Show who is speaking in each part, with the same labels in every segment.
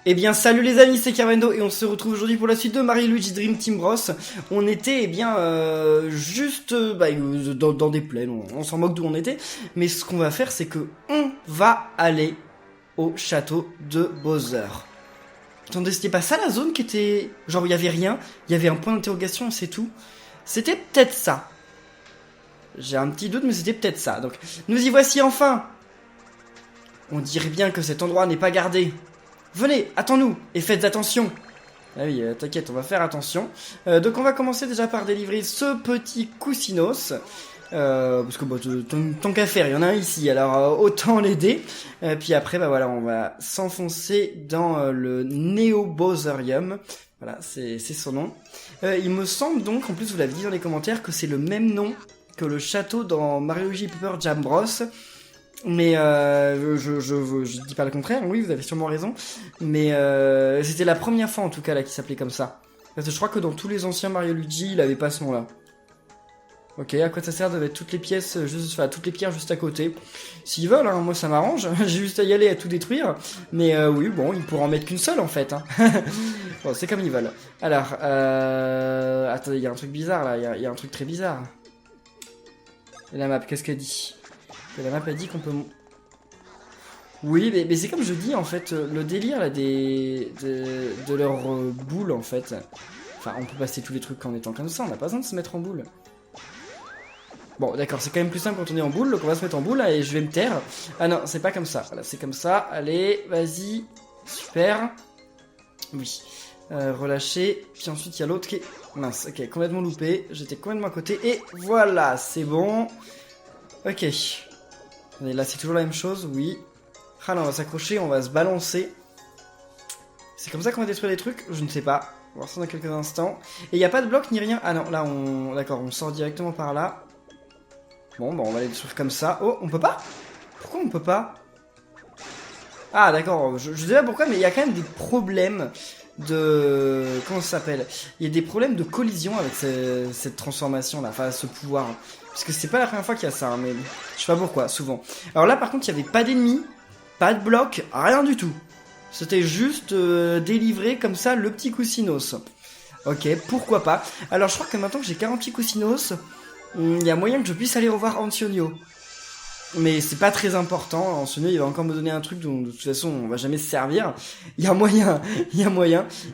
Speaker 1: Eh bien salut les amis, c'est Carmendo et on se retrouve aujourd'hui pour la suite de Mario Luigi Dream Team Bros. On était juste dans des plaines, on s'en moque d'où on était. Mais ce qu'on va faire c'est que on va aller au château de Bowser. Attendez, c'était pas ça la zone qui était... Genre il y avait rien, il y avait un point d'interrogation et c'est tout. C'était peut-être ça. J'ai un petit doute mais c'était peut-être ça. Donc nous y voici enfin. On dirait bien que cet endroit n'est pas gardé. Venez, attends-nous, et faites attention. Ah oui, t'inquiète, on va faire attention. Donc on va commencer déjà par délivrer ce petit Cousinos. Parce que bon, tant qu'à faire, il y en a un ici, alors autant l'aider. Puis après, bah voilà, on va s'enfoncer dans le Neo Bowserium. Voilà, c'est son nom. Il me semble donc, en plus vous l'avez dit dans les commentaires, que c'est le même nom que le château dans Mario Luigi Paper Jam Bros. Mais je dis pas le contraire, oui vous avez sûrement raison. Mais c'était la première fois en tout cas là qui s'appelait comme ça. Parce que je crois que dans tous les anciens Mario Luigi il avait pas ce nom là. Ok, à quoi ça sert de mettre toutes les pièces, toutes les pierres juste à côté. S'ils veulent, hein, moi ça m'arrange, j'ai juste à y aller à tout détruire. Mais oui bon, ils pourront en mettre qu'une seule en fait. Hein. Bon c'est comme ils veulent. Alors, attendez, il y a un truc bizarre là, il y a un truc très bizarre. Et la map, qu'est-ce qu'elle dit ? La map a dit qu'on peut... Oui, mais c'est comme je dis, en fait, le délire, là, de leur boule, en fait. Enfin, on peut passer tous les trucs en étant comme ça, on n'a pas besoin de se mettre en boule. Bon, d'accord, c'est quand même plus simple quand on est en boule, donc on va se mettre en boule, là, et je vais me taire. Ah non, c'est pas comme ça, voilà, c'est comme ça, allez, vas-y, super. Oui, relâcher, puis ensuite il y a l'autre qui est... Mince, ok, complètement loupé, j'étais complètement à côté, et voilà, c'est bon. Ok. Et là c'est toujours la même chose, oui. Ah là on va s'accrocher, on va se balancer. C'est comme ça qu'on va détruire les trucs? Je ne sais pas. On va voir ça dans quelques instants. Et il n'y a pas de bloc ni rien. Ah non, là on... D'accord, on sort directement par là. Bon, bah on va les détruire comme ça. Oh, on peut pas? Pourquoi on peut pas? Ah d'accord, je sais pas pourquoi, mais il y a quand même des problèmes de... Comment ça s'appelle? Il y a des problèmes de collision avec cette transformation là, enfin ce pouvoir. Parce que c'est pas la première fois qu'il y a ça, hein, mais je sais pas pourquoi, souvent. Alors là par contre il y avait pas d'ennemis, pas de bloc, rien du tout. C'était juste délivrer comme ça le petit Cousinos. Ok, pourquoi pas. Alors je crois que maintenant que j'ai 40 petits Cousinos, il y a moyen que je puisse aller revoir Antionio. Mais c'est pas très important, Antionio il va encore me donner un truc dont de toute façon on va jamais se servir. Il y a moyen,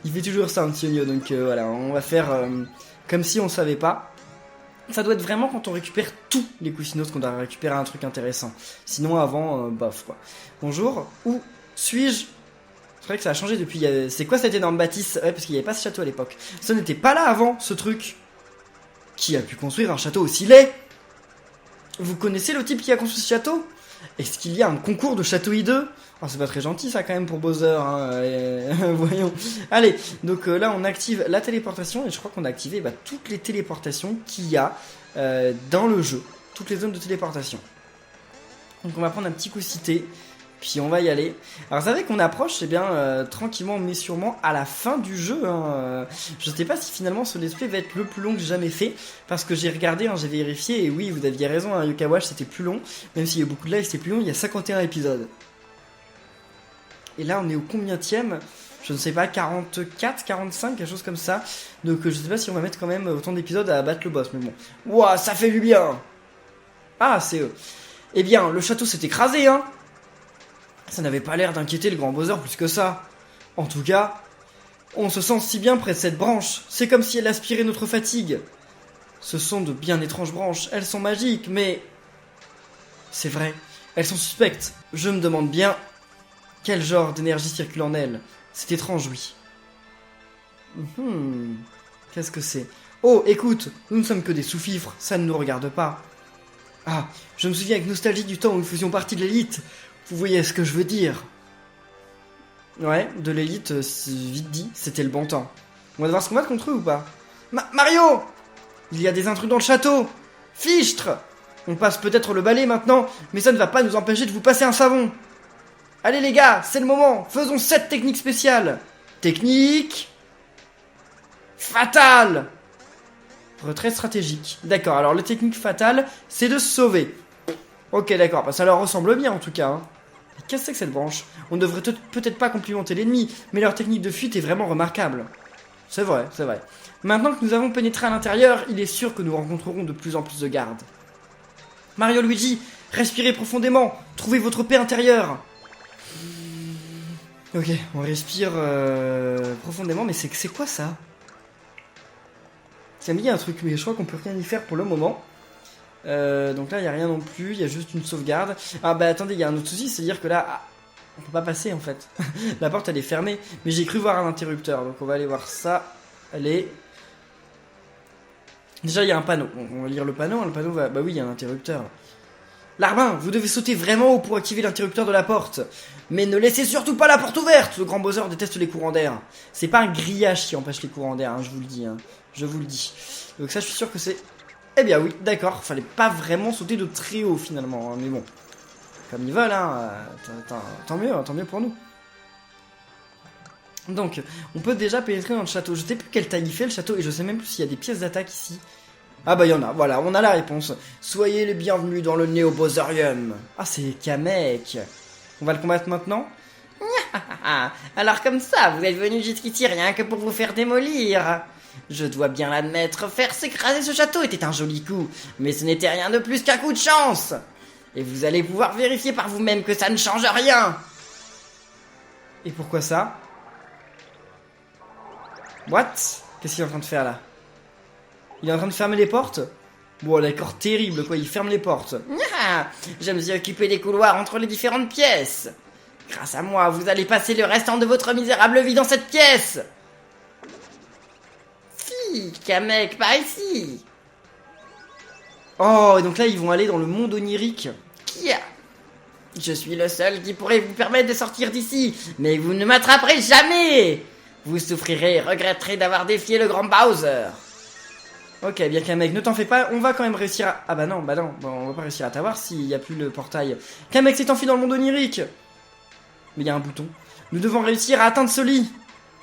Speaker 1: il fait toujours ça Antionio, donc voilà, on va faire comme si on savait pas. Ça doit être vraiment quand on récupère tous les Cousinos qu'on doit récupérer un truc intéressant. Sinon avant, bof quoi. Bonjour, où suis-je? C'est vrai que ça a changé depuis... C'est quoi cette énorme bâtisse? Ouais, parce qu'il n'y avait pas ce château à l'époque. Ça n'était pas là avant, ce truc. Qui a pu construire un château aussi laid? Vous connaissez le type qui a construit ce château? Est-ce qu'il y a un concours de château hideux? Oh, c'est pas très gentil ça quand même pour Bowser, hein. Voyons. Allez, donc là on active la téléportation et je crois qu'on a activé toutes les téléportations qu'il y a dans le jeu. Toutes les zones de téléportation. Donc on va prendre un petit coup cité, puis on va y aller. Alors vous savez qu'on approche tranquillement mais sûrement à la fin du jeu. Hein. Je sais pas si finalement ce let's play va être le plus long que j'ai jamais fait, parce que j'ai regardé, hein, j'ai vérifié, et oui vous aviez raison, hein, Yoka Watch c'était plus long, même s'il y a beaucoup de live c'était plus long, il y a 51 épisodes. Et là on est au combienième? Je ne sais pas, 44, 45, quelque chose comme ça. Donc je sais pas si on va mettre quand même autant d'épisodes à battre le boss, mais bon. Ouah, ça fait du bien. Ah, c'est eux. Eh bien, le château s'est écrasé, hein. Ça n'avait pas l'air d'inquiéter le grand Bowser plus que ça. En tout cas, on se sent si bien près de cette branche. C'est comme si elle aspirait notre fatigue. Ce sont de bien étranges branches. Elles sont magiques, mais... C'est vrai, elles sont suspectes. Je me demande bien... Quel genre d'énergie circule en elles? C'est étrange, oui. Qu'est-ce que c'est? Oh, écoute, nous ne sommes que des sous-fifres, ça ne nous regarde pas. Ah, je me souviens avec nostalgie du temps où nous faisions partie de l'élite. Vous voyez ce que je veux dire? Ouais, de l'élite, vite dit, c'était le bon temps. On va devoir se combattre contre eux ou pas? Mario! Il y a des intrus dans le château! Fichtre! On passe peut-être le balai maintenant, mais ça ne va pas nous empêcher de vous passer un savon. Allez les gars, c'est le moment. Faisons cette technique spéciale. Technique... fatale. Retrait stratégique. D'accord, alors la technique fatale, c'est de se sauver. Ok, d'accord, ça leur ressemble bien en tout cas. Hein. Qu'est-ce que c'est que cette branche? On ne devrait peut-être pas complimenter l'ennemi, mais leur technique de fuite est vraiment remarquable. C'est vrai, c'est vrai. Maintenant que nous avons pénétré à l'intérieur, il est sûr que nous rencontrerons de plus en plus de gardes. Mario, Luigi, respirez profondément. Trouvez votre paix intérieure. Ok, on respire profondément, mais c'est quoi ça? Ça me dit un truc, mais je crois qu'on peut rien y faire pour le moment. Donc là, il n'y a rien non plus, il y a juste une sauvegarde. Ah bah attendez, il y a un autre souci, c'est-à-dire que là, on peut pas passer en fait. La porte, elle est fermée, mais j'ai cru voir un interrupteur, donc on va aller voir ça. Allez. Déjà, il y a un panneau. On va lire le panneau, hein. Le panneau va... Bah oui, il y a un interrupteur. Larbin, vous devez sauter vraiment haut pour activer l'interrupteur de la porte. Mais ne laissez surtout pas la porte ouverte. Le grand Bowser déteste les courants d'air. C'est pas un grillage qui empêche les courants d'air, hein, je vous le dis. Hein. Je vous le dis. Donc ça, je suis sûr que c'est... Eh bien oui, d'accord. Fallait pas vraiment sauter de très haut finalement. Hein, mais bon. Comme ils veulent, hein. Tant mieux pour nous. Donc, on peut déjà pénétrer dans le château. Je sais plus quelle taille il fait le château et je sais même plus s'il y a des pièces d'attaque ici. Ah bah il y en a, voilà, on a la réponse. Soyez les bienvenus dans le Néo-Bowserium. Ah, c'est Kamek. On va le combattre maintenant? Alors comme ça, vous êtes venu jusqu'ici rien que pour vous faire démolir. Je dois bien l'admettre, faire s'écraser ce château était un joli coup, mais ce n'était rien de plus qu'un coup de chance. Et vous allez pouvoir vérifier par vous-même que ça ne change rien. Et pourquoi ça? What? Qu'est-ce qu'il est en train de faire là? Il est en train de fermer les portes? Bon, d'accord, terrible quoi, il ferme les portes. Je me suis occupé des couloirs entre les différentes pièces. Grâce à moi, vous allez passer le restant de votre misérable vie dans cette pièce. Si, Kamek, par ici. Oh, et donc là, ils vont aller dans le monde onirique. Kia. Je suis le seul qui pourrait vous permettre de sortir d'ici, mais vous ne m'attraperez jamais. Vous souffrirez et regretterez d'avoir défié le grand Bowser. Ok, bien Kamek, ne t'en fais pas, on va quand même réussir à... Ah bah non, bon, on va pas réussir à t'avoir s'il n'y a plus le portail. Kamek s'est enfui dans le monde onirique. Mais il y a un bouton. Nous devons réussir à atteindre ce lit.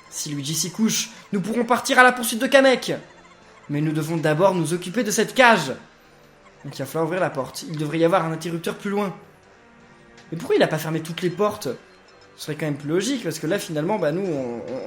Speaker 1: Si Luigi s'y couche, nous pourrons partir à la poursuite de Kamek. Mais nous devons d'abord nous occuper de cette cage. Donc il va falloir ouvrir la porte. Il devrait y avoir un interrupteur plus loin. Mais pourquoi il a pas fermé toutes les portes? Ce serait quand même plus logique, parce que là, finalement, bah nous,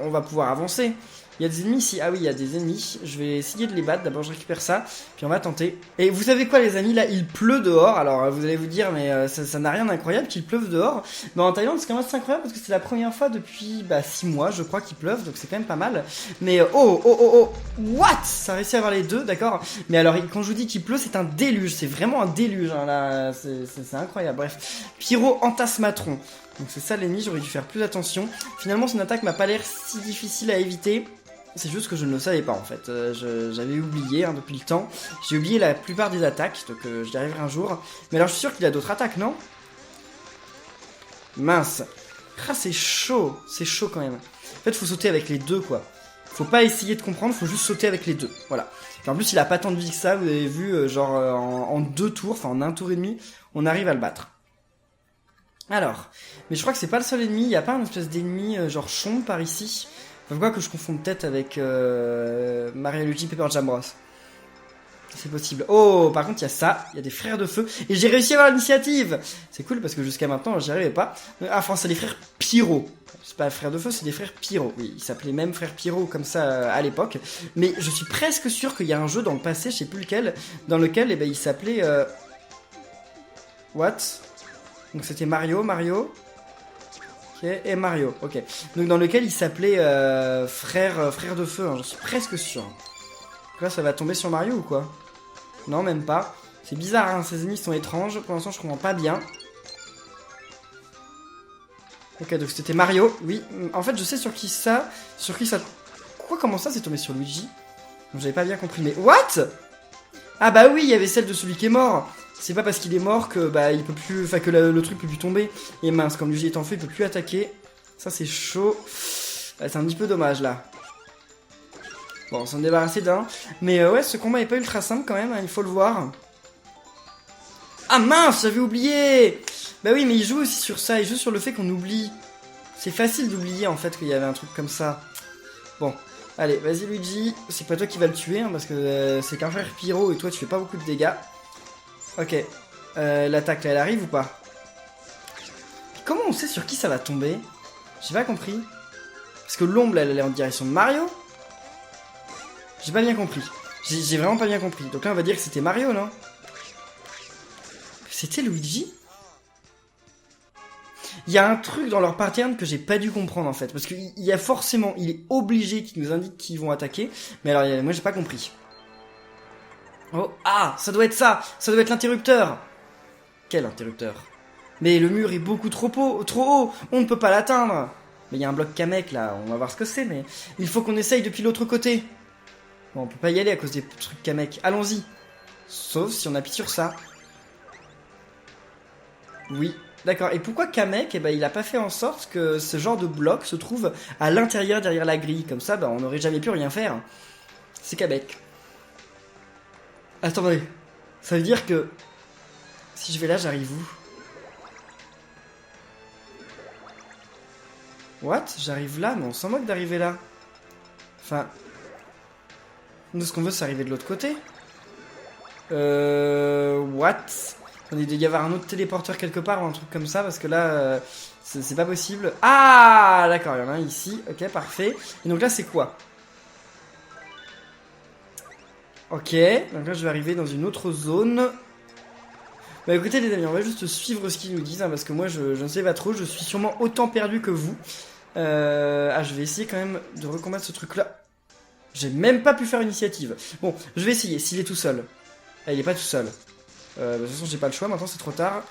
Speaker 1: on va pouvoir avancer. Il y a des ennemis ici. Ah oui, il y a des ennemis. Je vais essayer de les battre. D'abord, je récupère ça. Puis on va tenter. Et vous savez quoi, les amis? Là, il pleut dehors. Alors, vous allez vous dire, mais ça n'a rien d'incroyable qu'il pleuve dehors. Mais en Thaïlande, c'est quand même assez incroyable parce que c'est la première fois depuis 6 mois, je crois, qu'il pleuve. Donc, c'est quand même pas mal. Mais what? Ça a réussi à avoir les deux, d'accord? Mais alors, quand je vous dis qu'il pleut, c'est un déluge. C'est vraiment un déluge. Hein, là, c'est incroyable. Bref. Pyro Entasmatron. Donc, c'est ça l'ennemi. J'aurais dû faire plus attention. Finalement, son attaque m'a pas l'air si difficile à éviter. C'est juste que je ne le savais pas en fait, j'avais oublié depuis le temps, j'ai oublié la plupart des attaques, donc j'y arriverai un jour. Mais alors je suis sûr qu'il y a d'autres attaques, non? Mince. Ah c'est chaud quand même. En fait faut sauter avec les deux quoi. Faut pas essayer de comprendre, faut juste sauter avec les deux, voilà. Et en plus il a pas tant de vie que ça, vous avez vu, genre en 2 tours, enfin en 1 tour et demi, on arrive à le battre. Alors, mais je crois que c'est pas le seul ennemi, il y a pas une espèce d'ennemi genre chombe par ici? Enfin, quoi que je confonde peut-être avec Mario Luigi Paper Jam Bros. C'est possible. Oh, par contre, il y a ça, il y a des frères de feu. Et j'ai réussi à avoir l'initiative. C'est cool parce que jusqu'à maintenant, j'y arrivais pas. Ah, enfin, c'est les frères Pyro. C'est pas frères de feu, c'est des frères Pyro. Oui, ils s'appelaient même frères Pyro comme ça à l'époque. Mais je suis presque sûr qu'il y a un jeu dans le passé, je sais plus lequel, dans lequel eh ben, il s'appelait... What? Donc c'était Mario. Ok, et Mario, ok. Donc dans lequel il s'appelait frère de feu, hein, j'en suis presque sûr. Donc là ça va tomber sur Mario ou quoi? Non, même pas. C'est bizarre, hein, ces ennemis sont étranges, pour l'instant je comprends pas bien. Ok, donc c'était Mario, oui. En fait je sais sur qui ça... Quoi, comment ça c'est tombé sur Luigi? Donc j'avais pas bien compris, mais... What? Ah bah oui, il y avait celle de celui qui est mort. C'est pas parce qu'il est mort que il peut plus, enfin que le truc peut plus tomber. Et mince, comme Luigi est en feu, il peut plus attaquer. Ça c'est chaud. C'est un petit peu dommage là. Bon, on s'en débarrasser d'un. Mais ouais, ce combat est pas ultra simple quand même, hein, il faut le voir. Ah mince, j'avais oublié. Bah oui, mais il joue aussi sur ça, il joue sur le fait qu'on oublie. C'est facile d'oublier en fait qu'il y avait un truc comme ça. Bon, allez, vas-y Luigi. C'est pas toi qui va le tuer, hein, parce que c'est qu'un frère Pyro et toi tu fais pas beaucoup de dégâts. Ok, l'attaque là elle arrive ou pas? Comment on sait sur qui ça va tomber? J'ai pas compris. Parce que l'ombre, elle est en direction de Mario. J'ai pas bien compris. J'ai vraiment pas bien compris. Donc là, on va dire que c'était Mario, non? C'était Luigi? Il y a un truc dans leur pattern que j'ai pas dû comprendre en fait. Parce qu'il y a forcément, il est obligé qu'ils nous indiquent qu'ils vont attaquer. Mais alors, moi j'ai pas compris. Oh, ah, ça doit être ça. Ça doit être l'interrupteur. Quel interrupteur? Mais le mur est beaucoup trop haut. On ne peut pas l'atteindre. Mais il y a un bloc Kamek là, on va voir ce que c'est. Mais il faut qu'on essaye depuis l'autre côté. Bon, on peut pas y aller à cause des trucs Kamek. Allons-y. Sauf si on appuie sur ça. Oui. D'accord, et pourquoi Kamek, il a pas fait en sorte que ce genre de bloc se trouve à l'intérieur derrière la grille. Comme ça, on n'aurait jamais pu rien faire. C'est Kamek. Attendez, ça veut dire que si je vais là, j'arrive où? What? J'arrive là, mais on s'en moque d'arriver là. Enfin, nous ce qu'on veut, c'est arriver de l'autre côté. What? Il doit y avoir un autre téléporteur quelque part ou un truc comme ça, parce que là, c'est pas possible. Ah, d'accord, il y en a un ici. Ok, parfait. Et donc là, c'est quoi? Ok, donc là, je vais arriver dans une autre zone. Bah écoutez les amis, on va juste suivre ce qu'ils nous disent, hein, parce que moi, je ne sais pas trop. Je suis sûrement autant perdu que vous. Je vais essayer quand même de recombattre ce truc-là. J'ai même pas pu faire initiative. Bon, je vais essayer, s'il est tout seul. Ah, il est pas tout seul. De toute façon j'ai pas le choix, maintenant c'est trop tard.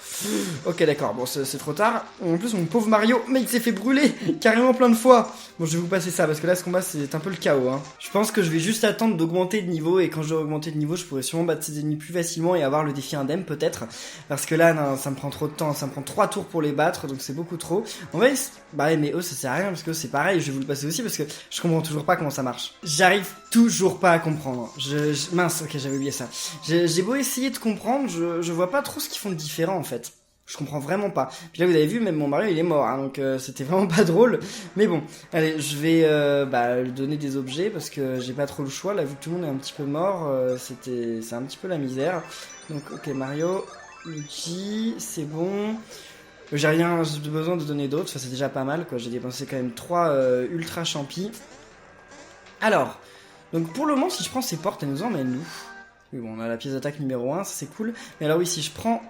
Speaker 1: Ok d'accord, bon c'est trop tard. En plus mon pauvre Mario, mais il s'est fait brûler carrément plein de fois. Bon je vais vous passer ça parce que là ce combat c'est un peu le chaos hein. Je pense que je vais juste attendre d'augmenter de niveau. Et quand je vais augmenter de niveau je pourrais sûrement battre ces ennemis plus facilement et avoir le défi indemne peut-être. Parce que là non, ça me prend trop de temps, ça me prend 3 tours pour les battre. Donc c'est beaucoup trop. On va bah mais eux ça sert à rien parce que c'est pareil. Je vais vous le passer aussi parce que je comprends toujours pas comment ça marche. J'arrive toujours pas à comprendre. Mince, ok j'avais oublié ça. J'ai beau essayer de comprendre, je vois pas trop ce qu'ils font de différent en fait. Je comprends vraiment pas. Puis là vous avez vu, même mon Mario il est mort, hein, donc c'était vraiment pas drôle. Mais bon, allez, je vais lui donner des objets parce que j'ai pas trop le choix. Là vu que tout le monde est un petit peu mort, c'est un petit peu la misère. Donc ok Mario, Luigi, c'est bon. J'ai rien besoin de donner d'autres, c'est déjà pas mal quoi. J'ai dépensé quand même 3 ultra champis. Alors, donc pour le moment si je prends ces portes, elles nous emmènent où? Oui, bon, on a la pièce d'attaque numéro 1, ça c'est cool. Mais alors oui, si je prends...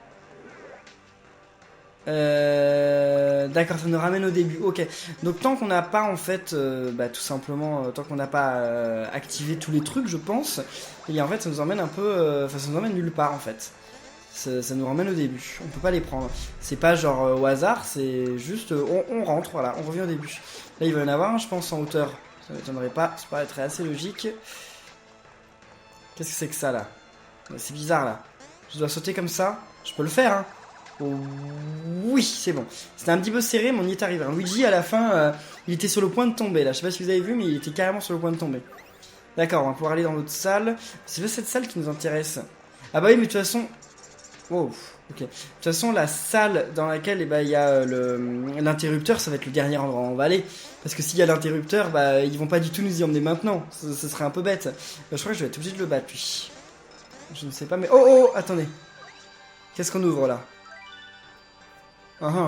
Speaker 1: D'accord, ça nous ramène au début. Ok, donc tant qu'on n'a pas en fait, tout simplement, tant qu'on n'a pas activé tous les trucs, je pense, et en fait ça nous emmène un peu... ça nous emmène nulle part en fait. Ça nous ramène au début, on peut pas les prendre. C'est pas genre au hasard, c'est juste... on rentre, voilà, on revient au début. Là il va y en avoir un, je pense, en hauteur. Ça m'étonnerait pas, ça paraîtrait assez logique. Qu'est-ce que c'est que ça là? C'est bizarre là. Je dois sauter comme ça. Je peux le faire hein. Oh, oui, c'est bon. C'était un petit peu serré mais on y est arrivé. Luigi à la fin, il était sur le point de tomber là. Je sais pas si vous avez vu mais il était carrément sur le point de tomber. D'accord, on va pouvoir aller dans l'autre salle. C'est pas cette salle qui nous intéresse. Ah bah oui mais de toute façon... Oh, ok. De toute façon la salle dans laquelle il y a l'interrupteur, ça va être le dernier endroit où on va aller. Parce que s'il y a l'interrupteur, ils vont pas du tout nous y emmener maintenant. Ce serait un peu bête. Je crois que je vais être obligé de le battre lui. Je ne sais pas mais... Oh, attendez. Qu'est-ce qu'on ouvre là?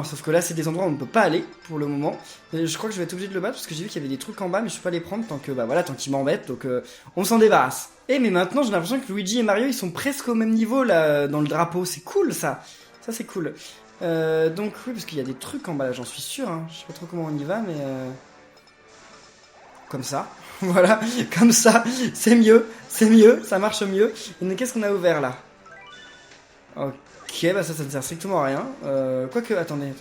Speaker 1: Sauf que là c'est des endroits où on ne peut pas aller pour le moment. Et je crois que je vais être obligé de le battre parce que j'ai vu qu'il y avait des trucs en bas mais je peux pas les prendre tant que tant qu'ils m'embêtent. Donc on s'en débarrasse. Mais maintenant j'ai l'impression que Luigi et Mario ils sont presque au même niveau là dans le drapeau. C'est cool ça. Ça c'est cool. Donc oui parce qu'il y a des trucs en bas là, j'en suis sûr hein. Je sais pas trop comment on y va mais comme ça. Voilà, comme ça, c'est mieux, ça marche mieux. Et qu'est-ce qu'on a ouvert là? Ok, ça ne sert strictement à rien. Quoique, attendez.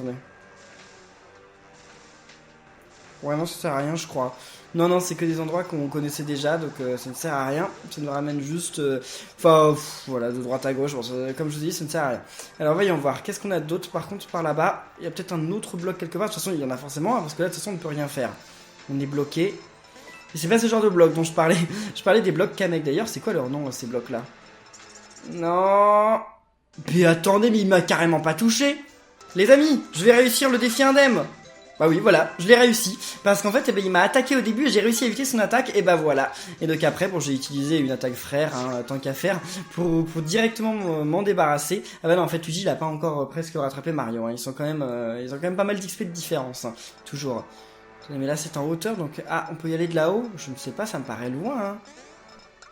Speaker 1: Ouais, non, ça sert à rien, je crois. Non, c'est que des endroits qu'on connaissait déjà, donc ça ne sert à rien. Ça nous ramène juste... voilà, de droite à gauche. Bon, comme je vous dis, ça ne sert à rien. Alors, voyons voir. Qu'est-ce qu'on a d'autre, par contre, par là-bas? Il y a peut-être un autre bloc quelque part. De toute façon, il y en a forcément, hein, parce que là, de toute façon, on ne peut rien faire. On est bloqué. Et c'est pas ce genre de bloc dont je parlais. Je parlais des blocs Kamek. D'ailleurs, c'est quoi leur nom, ces blocs-là? Non. Mais attendez, mais il m'a carrément pas touché. Les amis, je vais réussir le défi indemne. Bah oui, voilà, je l'ai réussi. Parce qu'en fait, eh ben, il m'a attaqué au début et j'ai réussi à éviter son attaque. Et bah voilà. Et donc après, bon, j'ai utilisé une attaque frère, hein, tant qu'à faire, pour directement m'en débarrasser. Ah bah non, en fait, Luigi, il a pas encore presque rattrapé Mario. Hein. Ils ont quand même pas mal d'XP de différence. Hein, toujours. Mais là, c'est en hauteur, donc... Ah, on peut y aller de là-haut? Je ne sais pas, ça me paraît loin. Hein.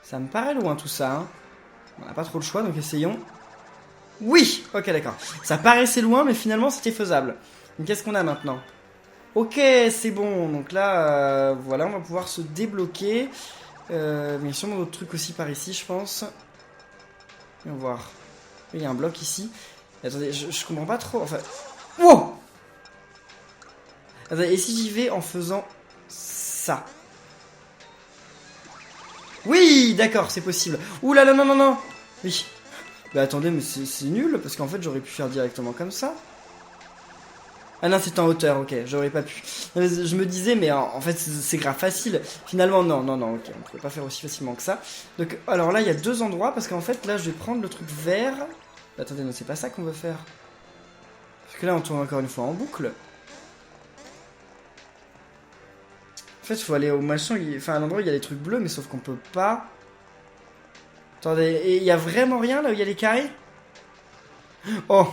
Speaker 1: Ça me paraît loin, tout ça. Hein. On n'a pas trop le choix, donc essayons. Oui! Ok, d'accord. Ça paraissait loin, mais finalement, c'était faisable. Donc qu'est-ce qu'on a maintenant? Ok, c'est bon. Donc là, voilà, on va pouvoir se débloquer. Mais il y a sûrement d'autres trucs aussi par ici, je pense. Viens voir. Il y a un bloc ici. Attendez, je comprends pas trop. Enfin... Wow! Attendez, et si j'y vais en faisant ça? Oui, d'accord, c'est possible. Ouh là là, non, non, non. Oui. Bah attendez, mais c'est nul, parce qu'en fait, j'aurais pu faire directement comme ça. Ah non, c'est en hauteur, ok, j'aurais pas pu. Je me disais, mais en fait, c'est grave facile. Finalement, non, non, non, ok, on pouvait pas faire aussi facilement que ça. Donc, alors là, il y a deux endroits, parce qu'en fait, là, je vais prendre le truc vert. Bah, attendez, non, c'est pas ça qu'on veut faire. Parce que là, on tourne encore une fois en boucle. En fait, il faut aller au machin, enfin, à l'endroit où il y a les trucs bleus, mais sauf qu'on peut pas. Attendez, et il y a vraiment rien là où il y a les carrés? Oh,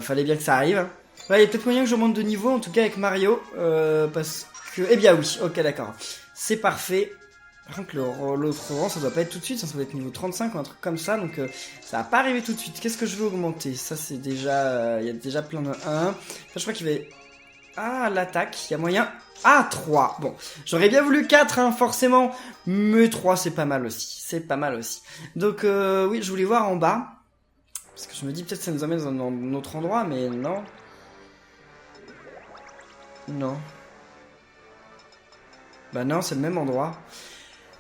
Speaker 1: fallait bien que ça arrive. Là, il y a peut-être moyen que je monte de niveau, en tout cas avec Mario, parce que... Eh bien oui, ok, d'accord. C'est parfait. Par contre, l'autre rang, ça doit pas être tout de suite, ça doit être niveau 35 ou un truc comme ça, donc ça va pas arriver tout de suite. Qu'est-ce que je veux augmenter? Ça, c'est déjà... Il y a déjà plein de 1. Enfin, je crois qu'il va... Ah, l'attaque, il y a moyen... Ah, 3. Bon, j'aurais bien voulu 4, hein, forcément, mais 3, c'est pas mal aussi. C'est pas mal aussi. Donc, oui, je voulais voir en bas. Parce que je me dis peut-être que ça nous amène dans un autre endroit, mais non. Non. Bah non, c'est le même endroit.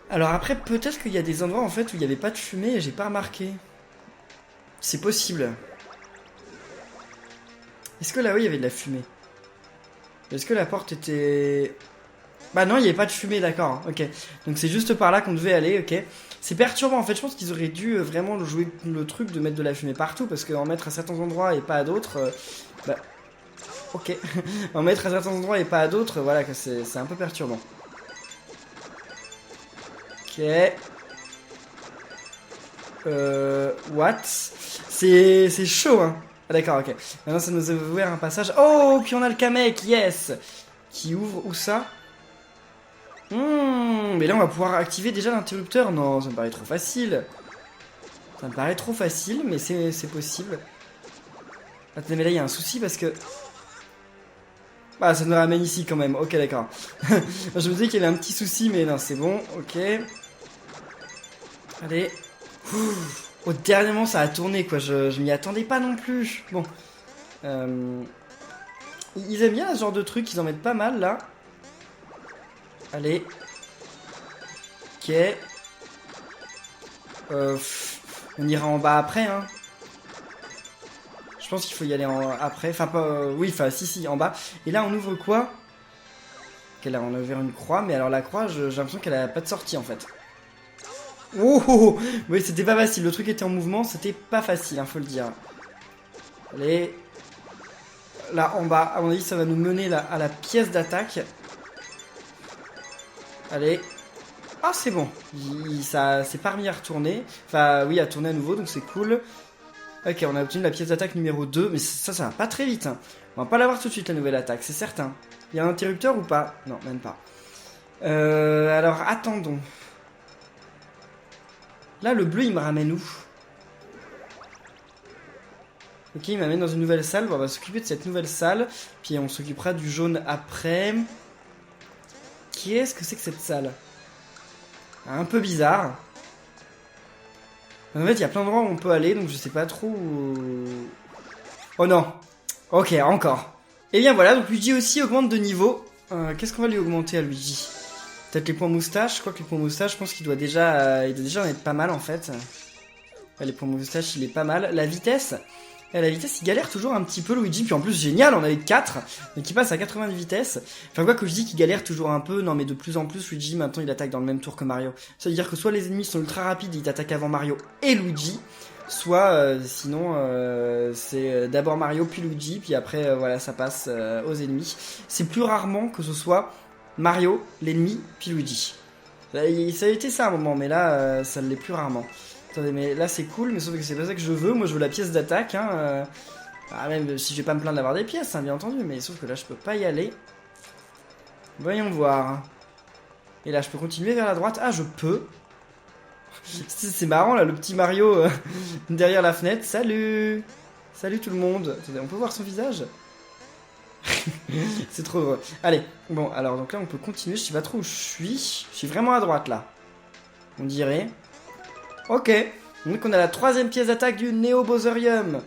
Speaker 1: Alors après, peut-être qu'il y a des endroits en fait où il n'y avait pas de fumée et j'ai pas remarqué. C'est possible. Est-ce que là-haut il y avait de la fumée? Est-ce que la porte était... Bah non, il n'y avait pas de fumée, d'accord, ok. Donc c'est juste par là qu'on devait aller, ok. C'est perturbant, en fait, je pense qu'ils auraient dû vraiment jouer le truc de mettre de la fumée partout, parce qu'en mettre à certains endroits et pas à d'autres, bah... Ok. En mettre à certains endroits et pas à d'autres, voilà, c'est un peu perturbant. Ok. What? C'est chaud, hein. Ah d'accord, ok. Maintenant, ça nous a ouvert un passage. Oh, puis on a le Kamek, yes! Qui ouvre, où ça? Mais là on va pouvoir activer déjà l'interrupteur. Non, ça me paraît trop facile. Ça me paraît trop facile, mais c'est possible. Attendez, mais là il y a un souci parce que... Ah, ça nous ramène ici quand même. Ok, d'accord. Je me disais qu'il y avait un petit souci, mais non, c'est bon. Ok. Allez. Au dernier moment, ça a tourné, quoi. Je m'y attendais pas non plus. Bon. Ils aiment bien ce genre de truc. Ils en mettent pas mal, là. Allez. Ok. On ira en bas après, hein. Je pense qu'il faut y aller après. Enfin, pas... oui, enfin, si, en bas. Et là, on ouvre quoi? Ok, là, on a ouvert une croix. Mais alors, la croix, j'ai l'impression qu'elle a pas de sortie, en fait. Oh, oui, c'était pas facile. Le truc était en mouvement. C'était pas facile, hein, faut le dire. Allez. Là, en bas, à mon avis, ça va nous mener là, à la pièce d'attaque. Allez. Ah, c'est bon. Ça s'est pas remis à retourner. Enfin, oui, à tourner à nouveau, donc c'est cool. Ok, on a obtenu la pièce d'attaque numéro 2. Mais ça va pas très vite. Hein. On va pas l'avoir tout de suite, la nouvelle attaque, c'est certain. Il y a un interrupteur ou pas? Non, même pas. Alors, attendons. Là, le bleu, il me ramène où? Ok, il m'amène dans une nouvelle salle. Bon, on va s'occuper de cette nouvelle salle. Puis on s'occupera du jaune après. Qu'est-ce que c'est que cette salle? Un peu bizarre. En fait, il y a plein d'endroits où on peut aller, donc je sais pas trop où... Oh non. Ok, encore. Et bien voilà, donc Luigi aussi augmente de niveau. Qu'est-ce qu'on va lui augmenter à Luigi? Peut-être les points moustache. Je crois que les points moustache, je pense qu'il doit déjà... il doit déjà en être pas mal, en fait. Les points moustache, il est pas mal. La vitesse... la vitesse, il galère toujours un petit peu, Luigi. Puis en plus, génial, on avait 4. Donc il passe à 80 de vitesse. Enfin, quoi que je dis qu'il galère toujours un peu. Non, mais de plus en plus, Luigi, maintenant, il attaque dans le même tour que Mario. Ça veut dire que soit les ennemis sont ultra rapides et ils t'attaquent avant Mario et Luigi. soit sinon c'est d'abord Mario puis Luigi, puis après voilà ça passe aux ennemis. C'est plus rarement que ce soit Mario, l'ennemi, puis Luigi. Ça a été ça à un moment, mais là ça ne l'est plus rarement. Attendez, mais là c'est cool, mais sauf que c'est pas ça que je veux. Moi je veux la pièce d'attaque, hein. Même si je vais pas me plaindre d'avoir des pièces, hein, bien entendu, mais sauf que là je peux pas y aller. Voyons voir. Et là je peux continuer vers la droite. Ah, je peux. C'est marrant là, le petit Mario derrière la fenêtre. Salut. Salut tout le monde. Attendez, on peut voir son visage. C'est trop drôle. Allez, bon, alors donc là on peut continuer. Je sais pas trop où je suis. Je suis vraiment à droite là. On dirait. Ok. Donc on a la 3ème pièce d'attaque du Neo Bowserium.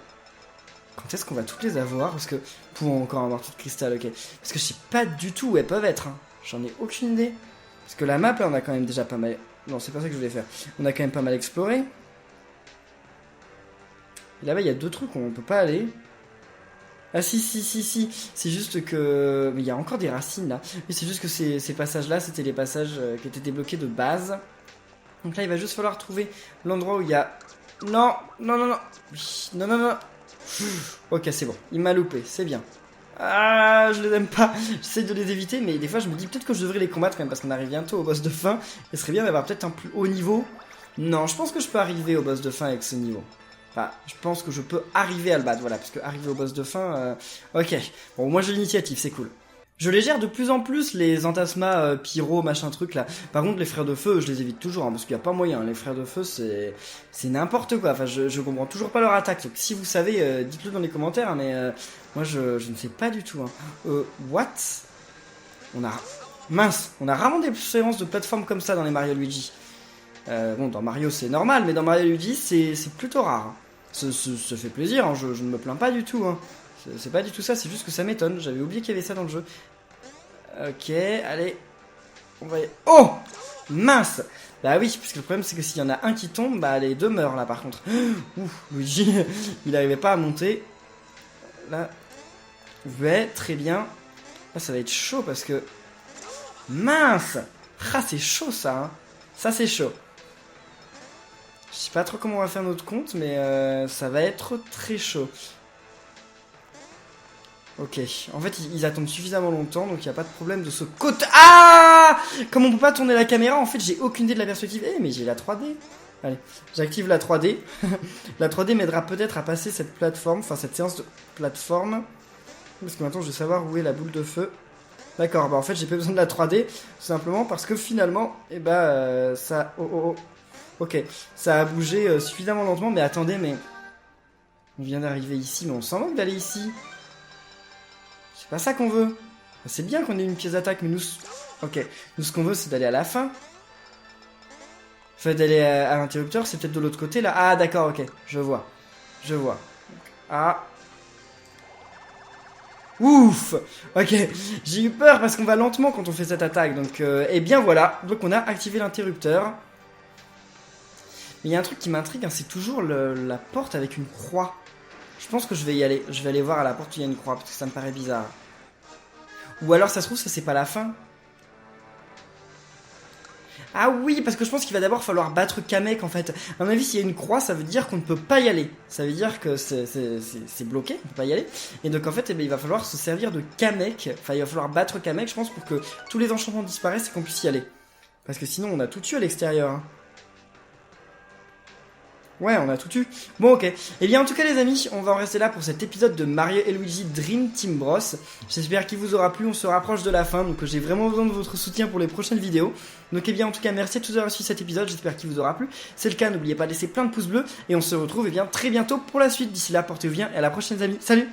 Speaker 1: Quand est-ce qu'on va toutes les avoir? Parce que pour encore avoir tout de cristal, ok. Parce que je sais pas du tout où elles peuvent être. Hein. J'en ai aucune idée. Parce que la map là on a quand même déjà pas mal. Non, c'est pas ça que je voulais faire. On a quand même pas mal exploré. Et là-bas il y a 2 trucs où on peut pas aller. Ah si. C'est juste que... Mais il y a encore des racines là. Mais c'est juste que ces passages-là, c'était les passages qui étaient débloqués de base. Donc là, il va juste falloir trouver l'endroit où il y a... Non. Ok, c'est bon. Il m'a loupé, c'est bien. Ah, je les aime pas. J'essaie de les éviter, mais des fois, je me dis peut-être que je devrais les combattre quand même, parce qu'on arrive bientôt au boss de fin. Et ce serait bien d'avoir peut-être un plus haut niveau. Non, je pense que je peux arriver au boss de fin avec ce niveau. Enfin, je pense que je peux arriver à le battre, voilà, parce que arriver au boss de fin, ok. Bon, moi j'ai l'initiative, c'est cool. Je les gère de plus en plus, les Entasma, Pyro, machin truc là. Par contre, les frères de feu, je les évite toujours, hein, parce qu'il n'y a pas moyen. Les frères de feu, c'est n'importe quoi. Enfin, je comprends toujours pas leur attaque. Donc, si vous savez, dites-le dans les commentaires, hein, mais moi je ne sais pas du tout. Hein. What? Mince, on a rarement des séances de plateforme comme ça dans les Mario Luigi. Bon, dans Mario c'est normal, mais dans Mario Luigi c'est plutôt rare. Hein. Ça fait plaisir, hein, je ne me plains pas du tout. Hein. C'est pas du tout ça, c'est juste que ça m'étonne. J'avais oublié qu'il y avait ça dans le jeu. Ok, allez. On va... Oh! Mince! Bah oui, parce que le problème c'est que s'il y en a un qui tombe, bah les 2 meurent là par contre. Ouh, Luigi, il n'arrivait pas à monter. Là. Ouais, très bien. Là ça va être chaud parce que... Mince! Ah, c'est chaud ça, hein. Ça c'est chaud. Je sais pas trop comment on va faire notre compte, mais ça va être très chaud. Ok, en fait ils attendent suffisamment longtemps, donc il n'y a pas de problème de ce côté. Ah! Comme on peut pas tourner la caméra, en fait j'ai aucune idée de la perspective. Eh mais j'ai la 3D. Allez, j'active la 3D. La 3D m'aidera peut-être à passer cette plateforme, enfin cette séance de plateforme. Parce que maintenant je veux savoir où est la boule de feu. D'accord, bah en fait j'ai pas besoin de la 3D, tout simplement parce que finalement, eh bah ça... Oh. Ok, ça a bougé suffisamment lentement, mais attendez, mais... On vient d'arriver ici, mais on s'en moque d'aller ici. C'est pas ça qu'on veut. C'est bien qu'on ait une pièce d'attaque, mais nous... Ok, nous ce qu'on veut c'est d'aller à la fin. En fait, d'aller à l'interrupteur, c'est peut-être de l'autre côté, là. Ah d'accord, ok, je vois. Ah... Ouf. Ok, j'ai eu peur parce qu'on va lentement quand on fait cette attaque, donc... Et bien voilà, donc on a activé l'interrupteur. Mais il y a un truc qui m'intrigue, hein, c'est toujours la porte avec une croix. Je pense que je vais y aller. Je vais aller voir à la porte où il y a une croix, parce que ça me paraît bizarre. Ou alors, ça se trouve, ça c'est pas la fin. Ah oui, parce que je pense qu'il va d'abord falloir battre Kamek, en fait. À mon avis, s'il y a une croix, ça veut dire qu'on ne peut pas y aller. Ça veut dire que c'est bloqué, on ne peut pas y aller. Et donc, en fait, eh bien, il va falloir se servir de Kamek. Enfin, il va falloir battre Kamek, je pense, pour que tous les enchantements disparaissent et qu'on puisse y aller. Parce que sinon, on a tout tué à l'extérieur, hein. Ouais, on a tout eu. Bon, ok. Et bien, en tout cas, les amis, on va en rester là pour cet épisode de Mario et Luigi Dream Team Bros. J'espère qu'il vous aura plu. On se rapproche de la fin, donc j'ai vraiment besoin de votre soutien pour les prochaines vidéos. Donc, eh bien, en tout cas, merci à tous d'avoir suivi cet épisode. J'espère qu'il vous aura plu. C'est le cas, n'oubliez pas de laisser plein de pouces bleus. Et on se retrouve, eh bien, très bientôt pour la suite. D'ici là, portez-vous bien et à la prochaine, les amis. Salut!